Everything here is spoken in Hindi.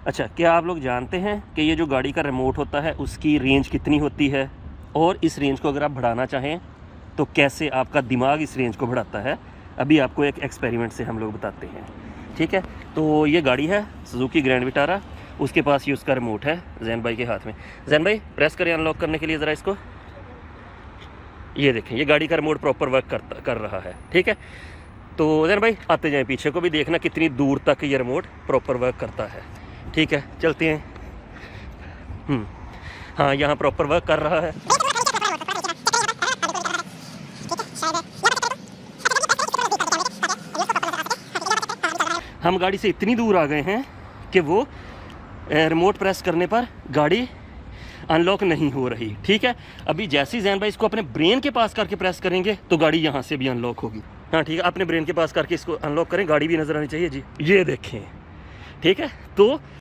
अच्छा, क्या आप लोग जानते हैं कि ये जो गाड़ी का रिमोट होता है उसकी रेंज कितनी होती है, और इस रेंज को अगर आप बढ़ाना चाहें तो कैसे आपका दिमाग इस रेंज को बढ़ाता है? अभी आपको एक एक्सपेरिमेंट से हम लोग बताते हैं, ठीक है। तो ये गाड़ी है सुजुकी ग्रैंड विटारा, उसके पास ये उसका रिमोट है जैन भाई के हाथ में। जैन भाई प्रेस करें अनलॉक करने के लिए ज़रा इसको। ये देखें, ये गाड़ी का रिमोट प्रॉपर वर्क कर रहा है, ठीक है। तो जैन भाई आते जाएं, पीछे को भी देखना कितनी दूर तक ये रिमोट प्रॉपर वर्क करता है, ठीक है। चलते हैं। हाँ, यहाँ प्रॉपर वर्क कर रहा है। हम गाड़ी से इतनी दूर आ गए हैं कि वो रिमोट प्रेस करने पर गाड़ी अनलॉक नहीं हो रही, ठीक है। अभी जैसे ही जैन भाई इसको अपने ब्रेन के पास करके प्रेस करेंगे तो गाड़ी यहाँ से भी अनलॉक होगी। हाँ ठीक है, अपने ब्रेन के पास करके इसको अनलॉक करें, गाड़ी भी नज़र आनी चाहिए जी। ये देखें, ठीक है। तो